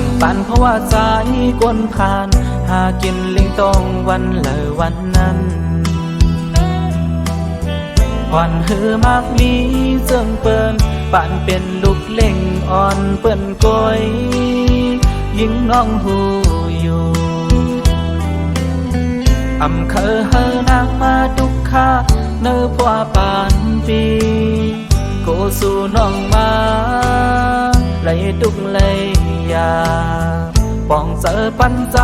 ำปั่นเพราะว่าใจกวนผ่านหากินลิงตองวันเลยวันนั้นวันหือมากมีเจิงเปิ้นป่านเป็นลูกเล่งอ่อนเปิ้นก้อยยิ่งน้องหูอยู่อำเคอเฮอนางมาดุกค่าเนื้อพวปานปีโกสู่น้องมาไหลดุกเลยยาป้องเจอปันใจ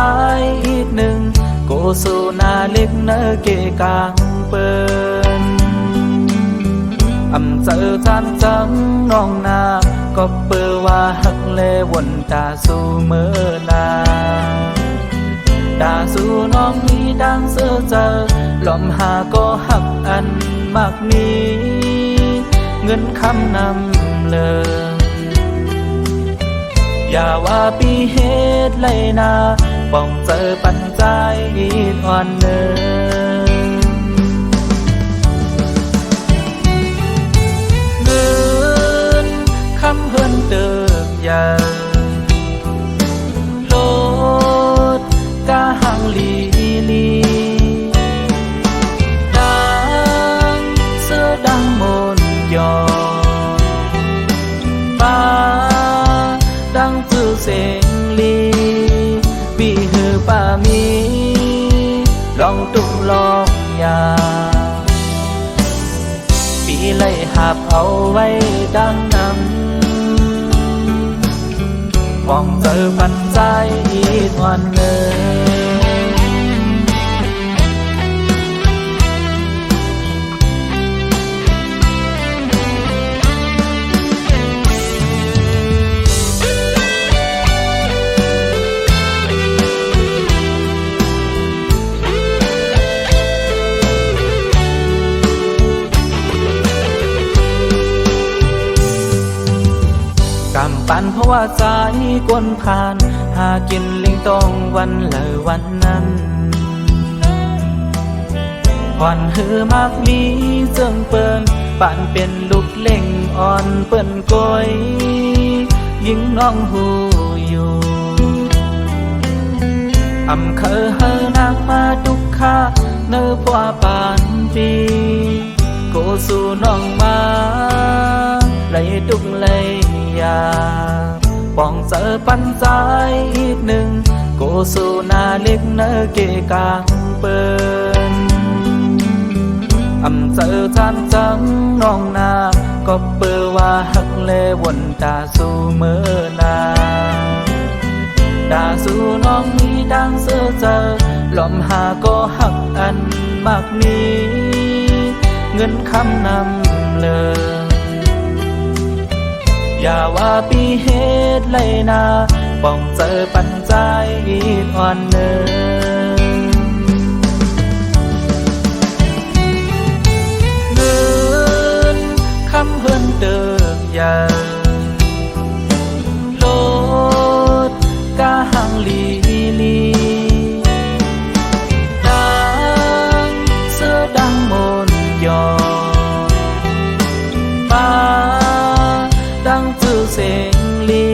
อีกหนึ่งโกสู่นาเล็กเนื้อเกกางเปิ้นอำเจอจานจังน้องนาก็เปือว่าหักเลวนตาสู่เมื่อนาดาสู่น้องมีดังเสือเจอลมหาก็หักอันมากมีเงินคำนำเลยอย่าว่าปีเหตุเลยนาป้องเจอปัญใจอีกอ่อนเนินเงินคำเฮินเติบยาโลดกาหังลีลีดังเสื้อดังมนยอฟ้าดังจือเสียงลีปีหือป่ามีลองตุกลองยาปีไล่หับเอาไว้ดังนำมองเจอปันใจอีกวันเนินกำปั่นเพราะว่าใจกวนผ่านหากินลิงตองวันเลยวันนั้นวันหือมากมีเจิงเปิ้นป่านเป็นลูกเล่งอ่อนเปิ้นก้อยยิ่งน้องหูอยู่อำเคอเฮอนางมาดุกค่าเนื้อพวปานปีโกสู่น้องมาไหลดุกเลยยาป้องเจอปันใจอีกหนึ่งโกสู่นาเล็กเนื้อเกกางเปิ้นอำเจอจานจังน้องนาก็เปือว่าหักเลวนตาสู่เมื่อนาดาสู่น้องมีดังเสือเจอลมหาก็หักอันมากมีเงินคำนำเลยอย่าว่าปีเหตุเลยนาป้องเจอปัญใจอีกอ่อนเนินเงินคำเฮินเติบยาโลดกาหังลีลีดังเสื้อดังมนยอฟ้าดังจือเสียงลี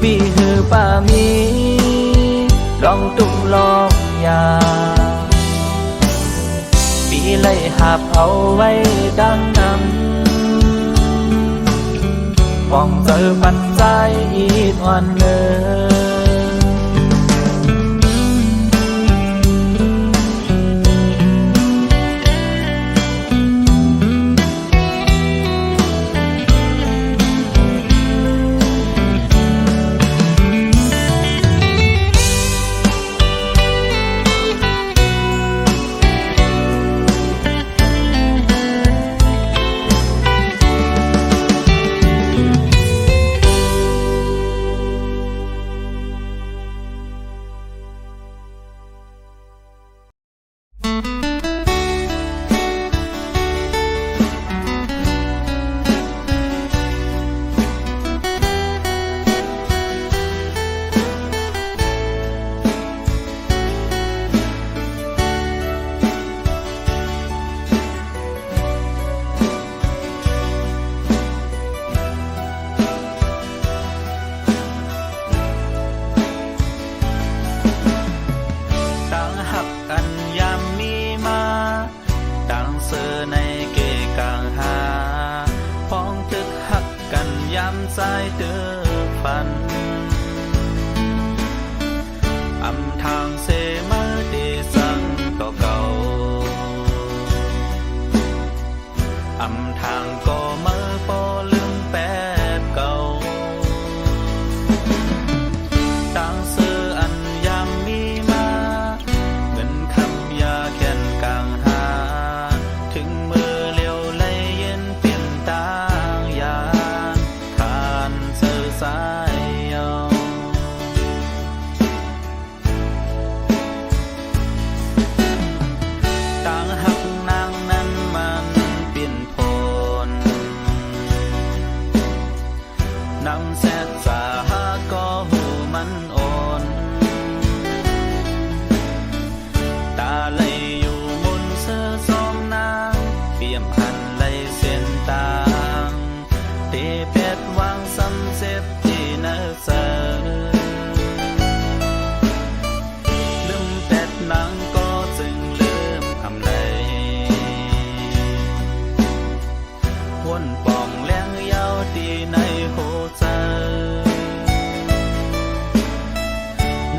ปีหือป่ามีลองตุกลองยาปีไล่หับเอาไว้ดังนำมองเจอปันใจอีกวันเนิน ายเด้อฝันอำทางเสมาดีสั่งต่อเก่าอำทางก็มาพอลืมแปดเก่าต่างซื้ออันยามมีมาเงินคำยาแค้นกลางหาถึงมือเลี้ยวไหลเย็นเปลี่ยนตางยานขานเสือสายเยาต่างหักนางนั้นมันเปลี่ยนโพนนำแสดสาหาก็หูมันโอนตาไหลอยู่มุนเสื้อซอมนางเปี่ยมหันไหลเส้นตางเตะเป็ดวางซ้ำเสพที่เนื้อเสือลืมเป็ดนางก็จึงลืมคำใดวนปองแรงยาวตีในหัวใจ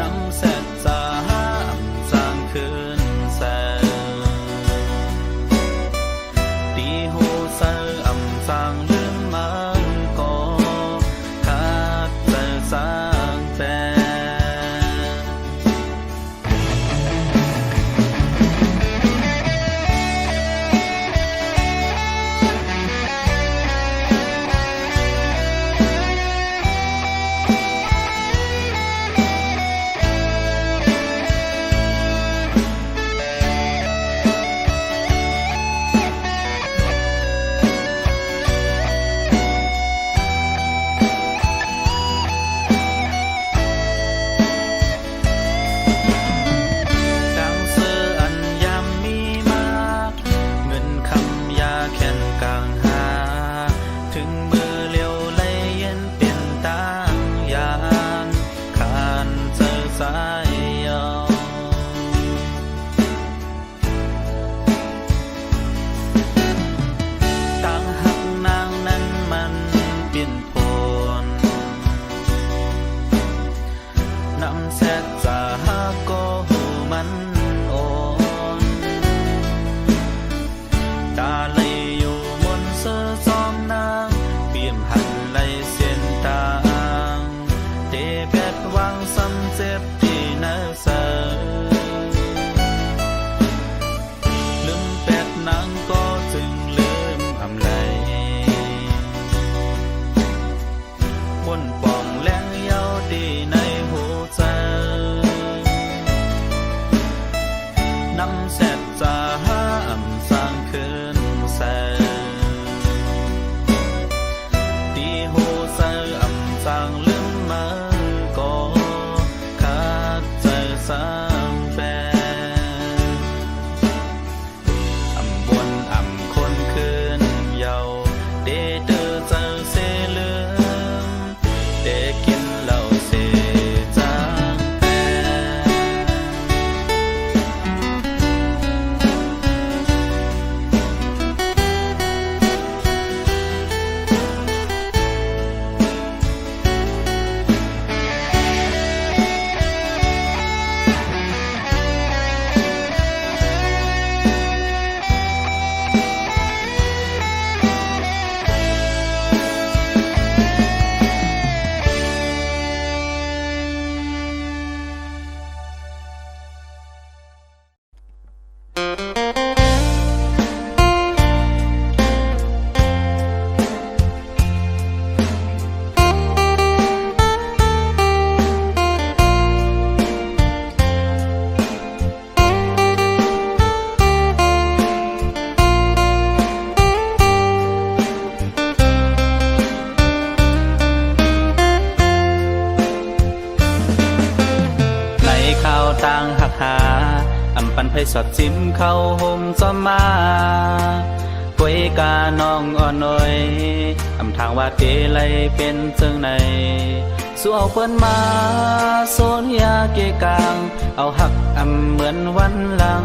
น้ำแสดสาหาสร้างคืนแสตีหูเสืออำสร้างลืมมันก็ขาดเสือสร้างแฟดังเสืออันยามมีมาเงินคำยาแค้นกลางหาถึงมือเลี้ยวไหลเย็นเปลี่ยนตางยานขานเสือสายเยาต่างหักนางนั้นมันเปลี่ยนโพนนำแสดสาหาก็หูมันโอนตาไหลอยู่มนเสื้อซอมนางเปี่ยมหันไหลเส้นตางเตะเป็ดวางซ้ำเจ็บที่เนื้อเสือลืมเป็ดนางก็จึงลืมอำไหลวนปองแรงยาวดีในหัวใจนำแสดสาหาอำสร้างคืนแสตีหูเสืออำสร้างลืมมันก็ขาดใจสร้างแฟอำบนอำคนคืนเยาเดเดอเจอเสลืมเดกินเหล้าเสจางแปข้าวต่างหักหาอำปันไพสอดจิ้มเข้าห่มจอมมาป่วยกาน้องอ่อนน้อยอำทางว่าเกไลเป็นเจิงในสู้เอาเพิ่นมาโซนยาเกกลางเอาหักอำเหมือนวันหลัง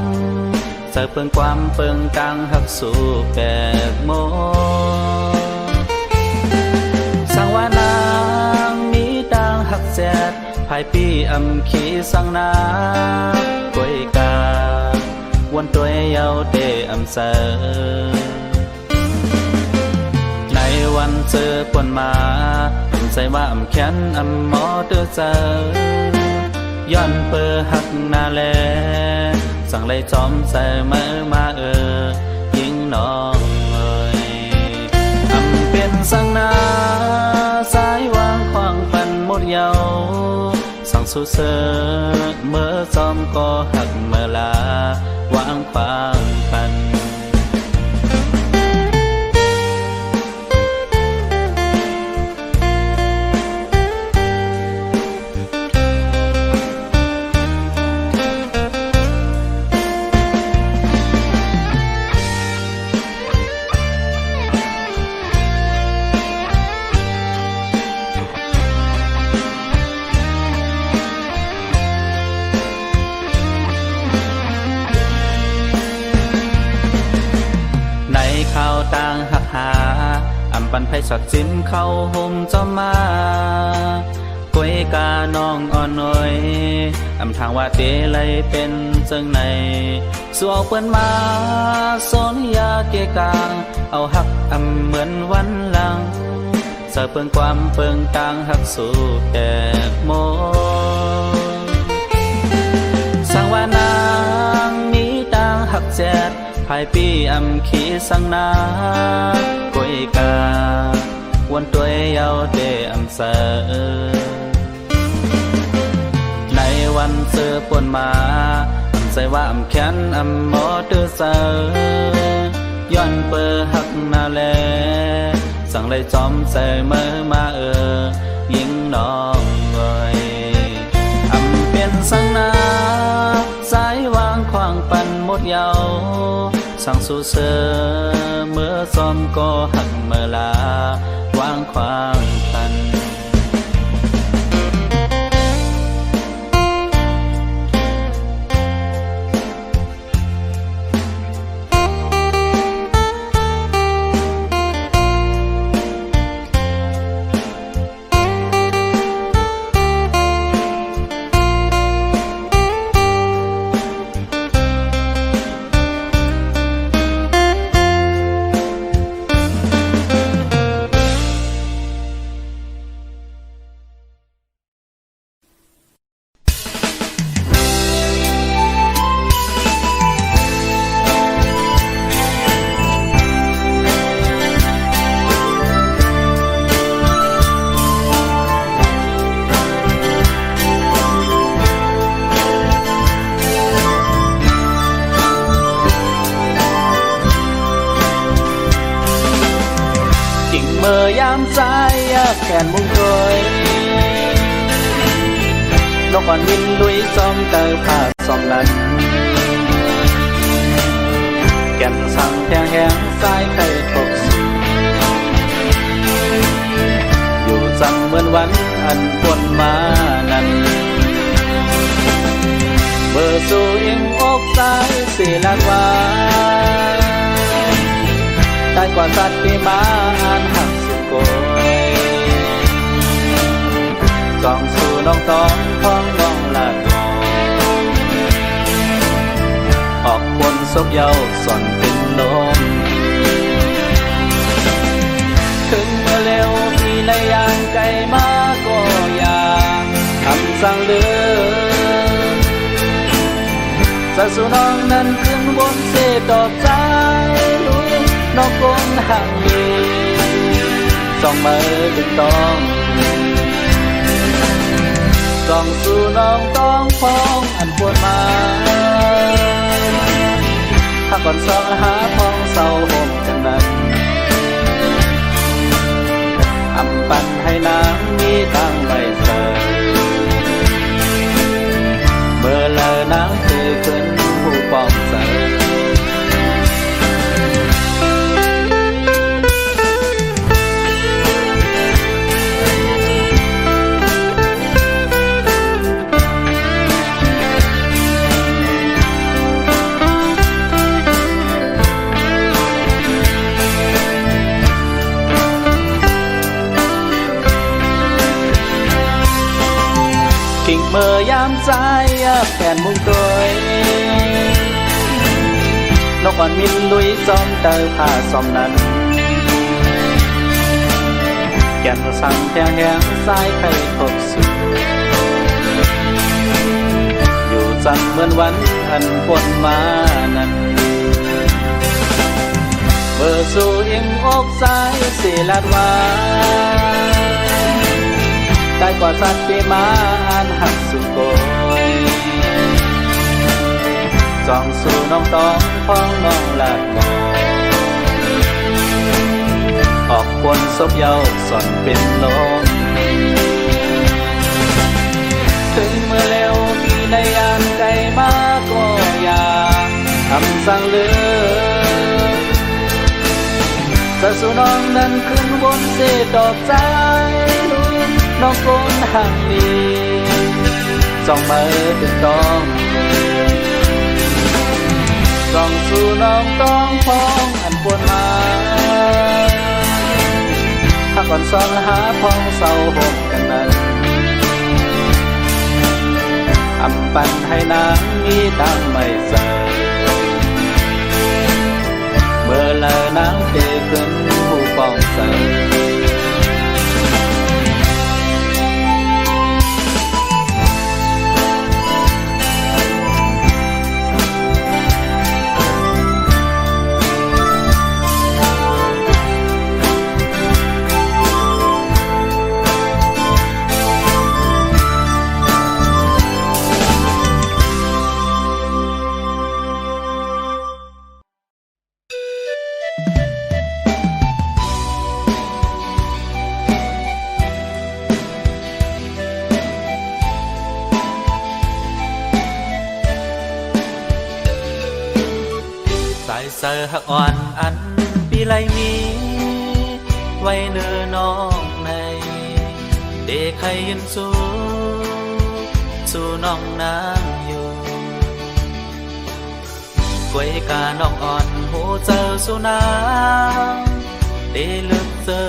เสิร์ฟเปิงความเปิงกลางหักสู่แปกโมสังวานา ภายปีอำขีสังนากวยกาวันตัวเยาเดอำเสอในวันเจอปนมาใส่ว่าอำแขนอำหมอเดือเจอย้อนเปอหักนาแลสั่งเลยจอมใส่มือมายิงน้องเอ่ยอำเป็นสังนาสายวางควางปันหมดเยาสั่งสู้เสอเมื่อจอมก็หักเมื่อลาวางควางปันข้าวต่างหักหาอำปันไผสักจิ้มเข้าห่มจอมมากวยกาน้องอ่อนน้อยอำทางว่าเตเลยเป็นจังไหนสวกเปิ้นมาสนยาเกกางเอาหักอำเหมือนวันหลังเสือเปิงความเปิงต่างหักสู่แก่โมสังว่านางมีต่างหักแจดภายปีอำขีสังนากวยกาวันตัวเยาเดอำเสอในวันเสือปนมาใส่ว่าอำแขนอำหมอเดือเสอย้อนเปอหักนาแลสั่งเลยจอมใส่มือมายิงน้องเอ่ยอำเป็นสังนาสายวางควางปันหมดเยาสั่งสู้เสอเมื่อซ้อมก็หักเมื่อลาวางควางปันเมื่อยามใจแขนมุงโดยนกอ่อนวินลุยซ้อมเตอผ้าซ้อมลันแก่นสั่งแทงแหงสายไข่ตกอยู่จังเหมือนวันอันปนมานั้นเบอร์สู่อิงอกสายสีลากว่าได้กว่าสัตว์ที่มาอ่านหักโกยกองสู่น้องต้องท้องน้องละนองออกบนศพเยาส่อนเป็นลมถึงเมื่อเร็วมีในยางไกลมาก็อย่างคำสั่งเลือจะสู่น้องนั้นขึ้นบนเสดอกใจน้องคงห่างดีส่องมือดึงต้องส่องสู่น้องต้องฟ้องอันปวดมาถ้าก่อนส่องหาพ้องเศร้าห่มจังนั้นอำปันให้นางมีตั้งใบเสยเมื่อเลอนางคือขึ้นผู้ปองเสย คิงเมื่อยามใจแฟนมุงตัวนกอ่อนมินลุยจอมเตอผ้าซอมนั้นแก่นสั่งแทงแหงสายไข่ทบสุดอยู่จังเหมือนวันอันปนมานั้นเบอร์สู่อิงอกสายสีลาดว่าได้กว่าสัตว์ปีมาอันหักสุโกยจองสู่น้องตองพ้องน้องลาดมอออกปนศพเยาสอนเป็นลมถึงเมื่อเร็วที่ในยามใจมาก็อย่าทำสั่งเลือจะสู่น้องนั้นขึ้นบนเสดอกใจน้องโกนห่างลีจ้องมือถึงต้องจ้องสู่น้องต้องพ้องอันปวนมาถ้าก่อนสองหาพ้องเศร้าหกกันนั้นอำปันให้นางมีตังไม่เสิเมื่อเลอนางเทขึ้นผู้ป้องเสิเสือหักอ่อนอันปีไรมีไว้เนื้อน้องในเด็กใครยินสู่น้องนางอยู่กวยกาน้องอ่อนหูเจอสู่นางเดลึกเจอ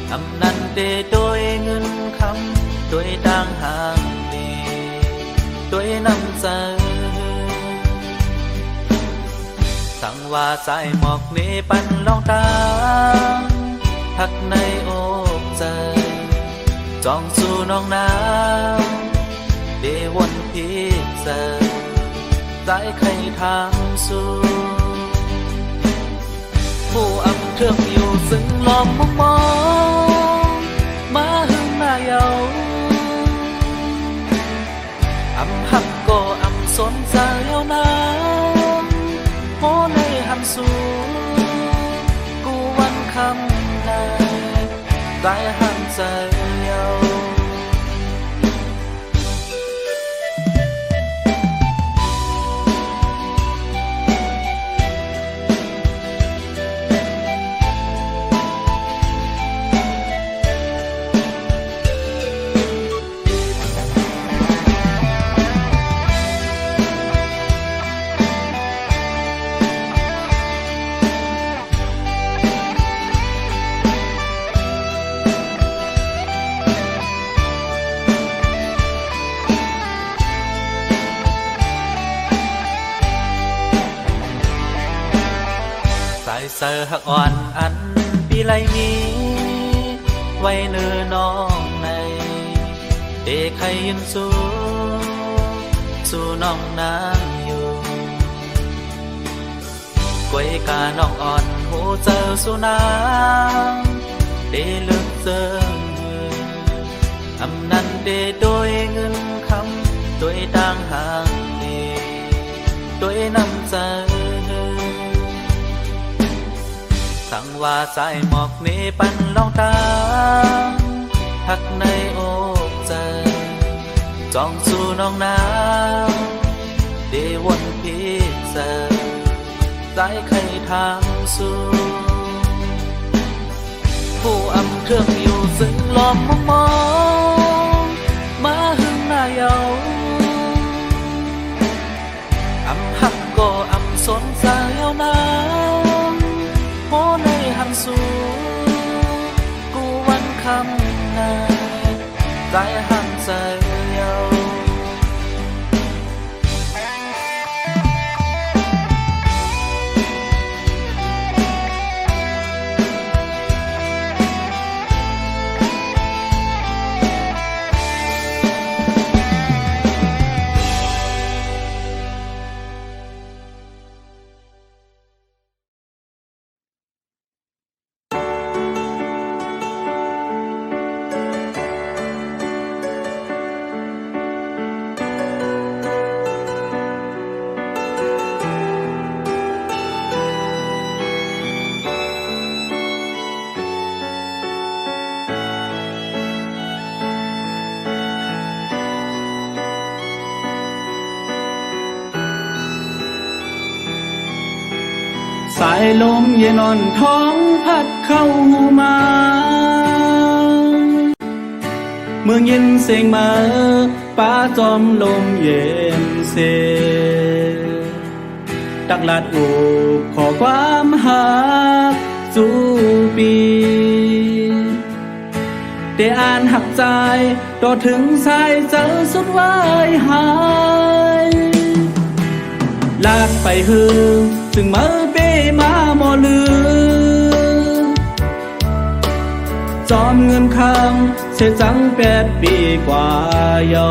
ทำนั้นเดโดยเงินคำโดยดังห่างเดโดยน้ำใจสั่งว่าใจหมอกนี้ปันลองตามทักในอกใจจ้องสู่น้องน้ำเดวนพิเศษใจใครทางสู่ผู้อำเครื่องอยู่ซึ่งลอมมองมาหึงมาเยาอำหักก็อำสนใจเอานาโมในหันสู่กูวันคำในใจหันใจเยาเสือหักอ่อนอันปีไรมีไว้เนื้อน้องในเด็กใครยินสู่น้องนางอยู่กวยกาน้องอ่อนหูเจอสู่นางเดลึกเจออำนั้นเดโดยเงินคำโดยดังห่างเดโดยน้ำใจสั่งว่าใจหมอกนี้ปันลองตามทักในอกใจจ้องสู่น้องน้ำเดวนพิเศษใจใครทางสู่ผู้อำเครื่องอยู่ซึ่งลอมมองมาหึงมาเยาอำหักก็อำสนใจเอานาโมในหันสู่กูวันคำในใจ hàng say nhau.สายลมเย็นอ่อนท้องพัดเข้ามาเมืองเย็นเสียงมาป้าจอมลมเย็นเสตักลาดอูขอความหาสู่ปีได้อ่านหักใจต่อถึงสายเจอสุดวายหายลากไปหือจึงมาเป้มาหมอลือจอมเงินคำเสียจัง8 ปีกว่าเยา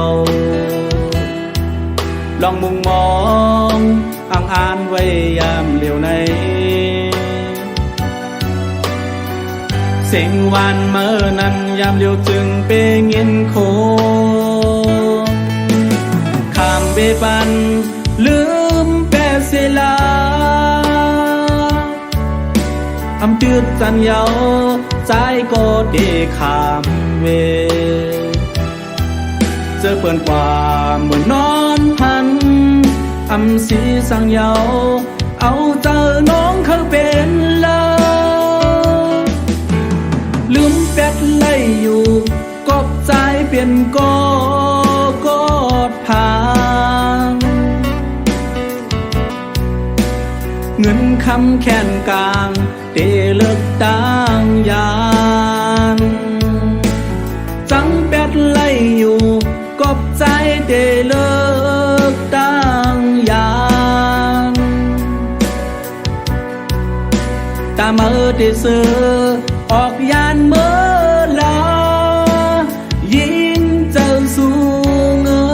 ลองมุงมองอ่านไว้ยามเหลียวในเสียงวันเมื่อนั้นยามเหลียวจึงเป้เงินโคข้ามเบปันลืมแปดเสลาอำจืดจันเยาใจก็เดขามเวเจอเปิ่นกว่าเหมือนนอนพันอำสีสังเยาเอาเจอน้องเขาเป็นลาลืมเป็ดไล่อยู่กบใจเปลี่ยนกอดผางเงินคำแค้นกลางเตเลิกต่างยานจังเป็ดไล่อยู่กบใจเตเลิกต่างยานตาเมื่อเตเสือออกยานเมื่อลายิงเจ้าสู่เงิน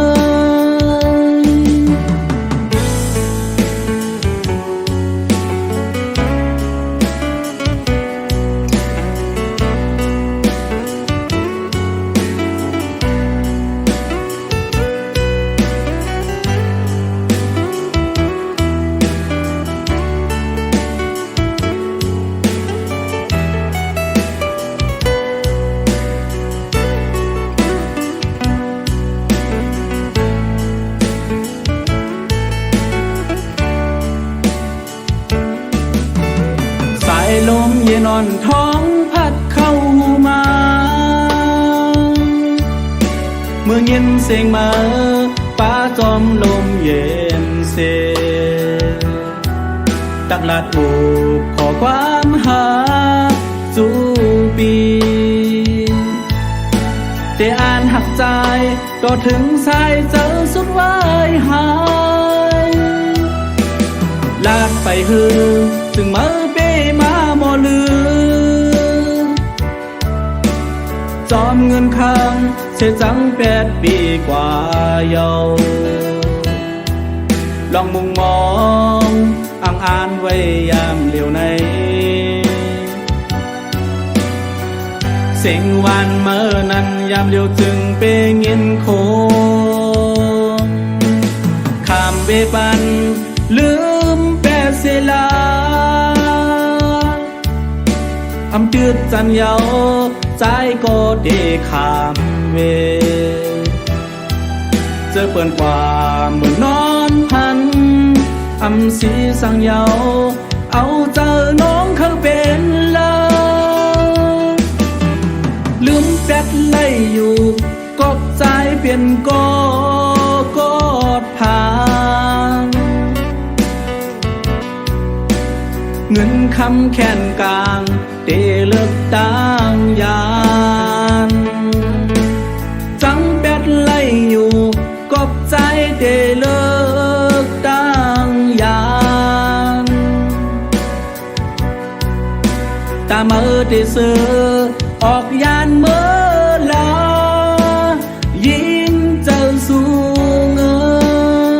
ลมเย็นอ่อนท้องพัดเข้ามาเมื่อเย็นเสียงมาป้าจอมลมเย็นเสตักลาดอูขอความหาสู่ปีแต่อ่านหักใจต่อถึงสายเจอสุดวายหายลากไปหือจึงมาเป้มาหมอลือจอมเงินคำเสียจัง8 ปีกว่าเยาลองมุงมองอ่านไว้ยามเหลียวในเสียงวันเมื่อนั้นยามเหลียวจึงเป้เงินโคข้ามเบปันลืมแปดเสลาอำจืดจันเยาใจก็เดขามเวเจอเปิ่นกว่าเหมือนนอนพันอำสีสังเยาเอาเจอน้องเขาเป็นลาลืมเป็ดไล่อยู่กบใจเปลี่ยนกอดผางเงินคำแค้นกลางเตเลิกต่างยานจังเป็ กบใจได้เลิกตั้งยานตาเมื่อได้เสือออกยานเมื่อลายิ้มเจ้าสู่เงิน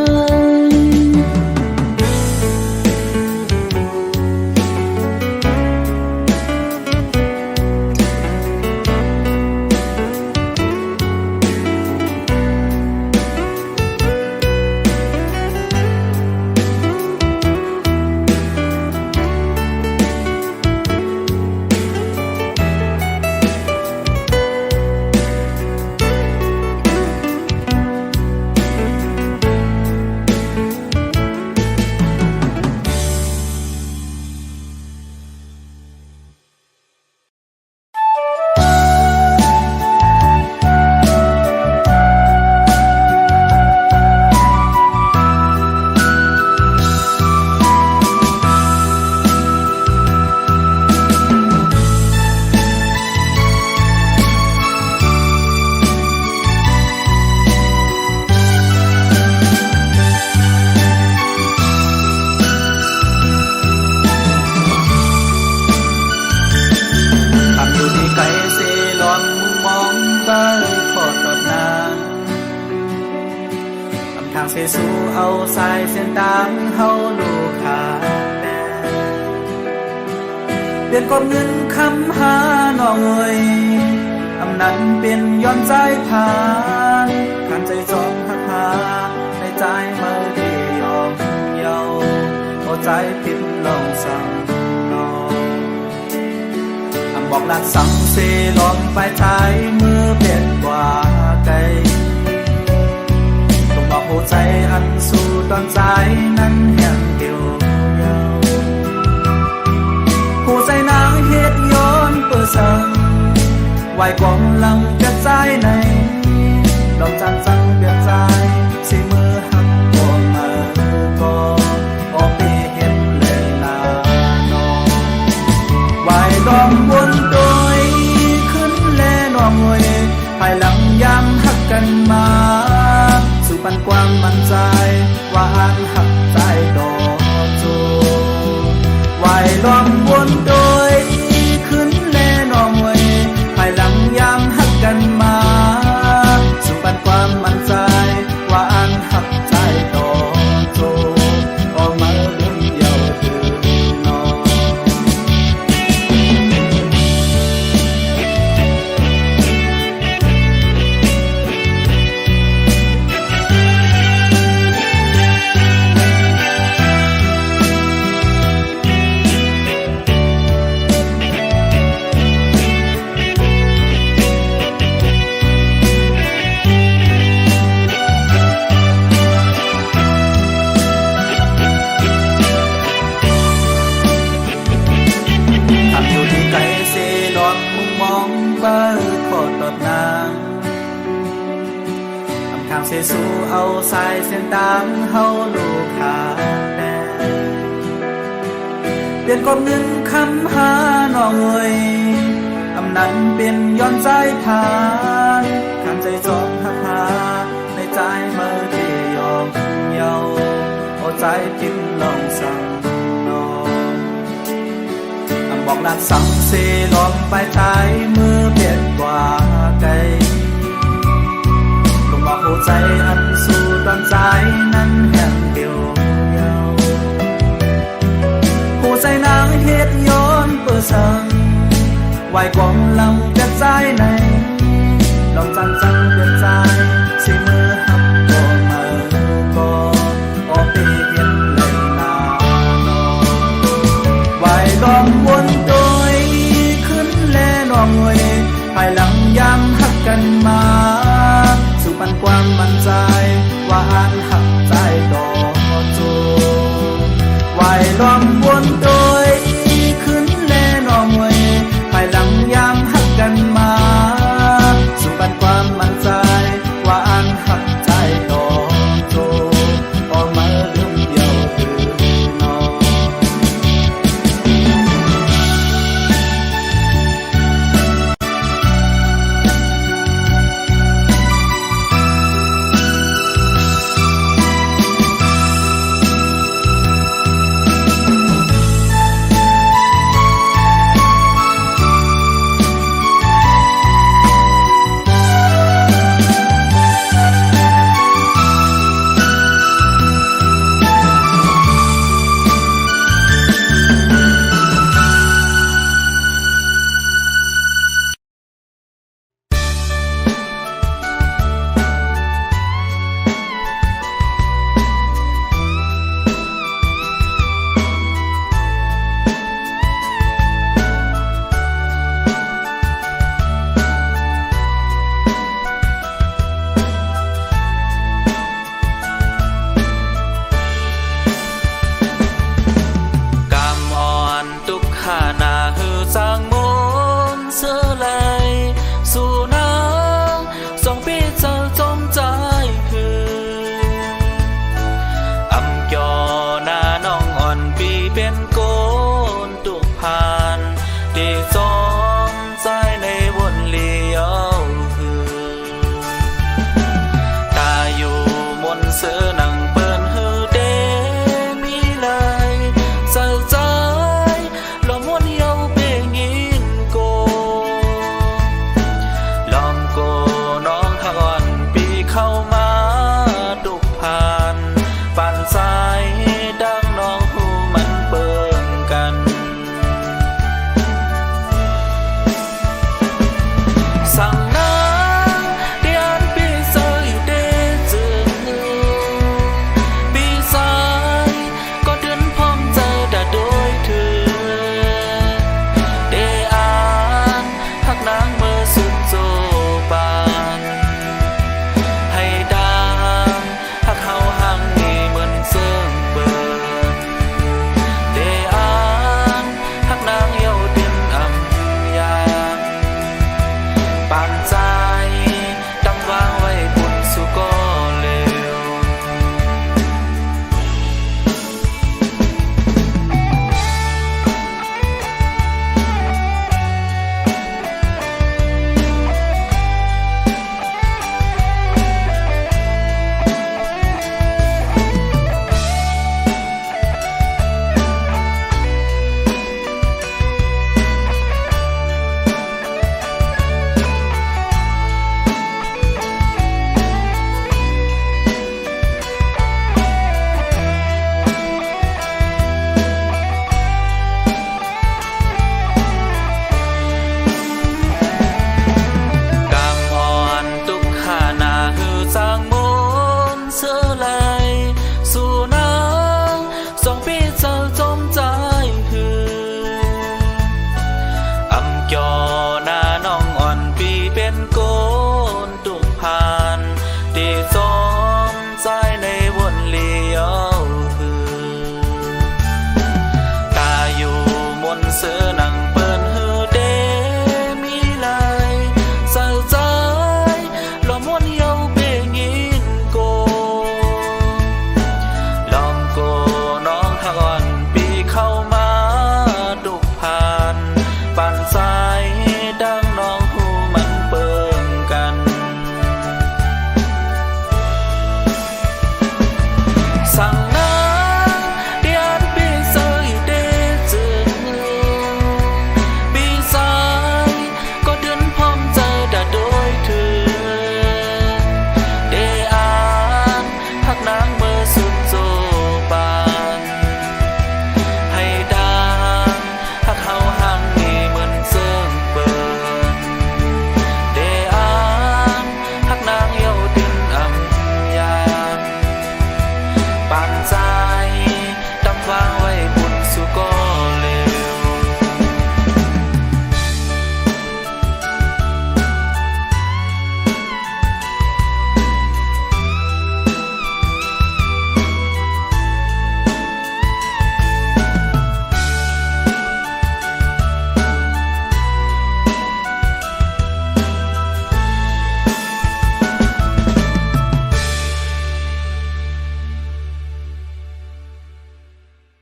เสสู่เอาสายเส้นต่างเฮาลูกขาแน่เปลี่ยนกดเงินคำหาน้องเอ่ยอำนั้นเป็นย้อนใจผ่านขันใจจอมหักหาในใจมาได้ยอมเยาเอาใจผิดลองสั่งน้องบอกรักสั่งเสลองไปใจมือเปลี่ยนกว่าไกลบอกหัวใจอันสู่ตอนใจนั้นยังเดียวเยาหัวใจนางเฮ็ดย้อนเปื่อสั่งไหวกองลังเปลี่ยนใจในดอกจันสั่งเปลี่ยนใจสิมือหักบ่มาก็ออกไปเห็นเลยนาน้องไหวดอกบนโดยขึ้นแลน้องเอ่ยภายหลังยามหักกันมาปันความมั่นใจว่าอันหักใจดอกจูไหวล้อมวนโดยขึ้นแลน้องเวยภายหลังยามหักกันมาสุปันความมั่นใจว่าอันหักใจดอกจูออกมาเรื่องเดียวคือน้องเสสู่เอาสายเส้นต่างเฮาลูกขาแน่เปลี่ยนกดเงินคำหาน้องเอ่ยอำนั้นเป็นย้อนใจผ่านขันใจจองหักหาในใจเมื่อที่ยอมเยาเอาใจพิมพ์ลองสั่งน้องบอกรักสั่งเสลองไปใจมือเปลี่ยนกว่าไกลบอกหัวใจอันสู่ตอนใจนั้นแห่งเดียวเยาหัวใจนางเฮ็ดย้อนเปื่อสั่งไหวกองลำเปลี่ยนใจในลองจันเปลี่ยนใจ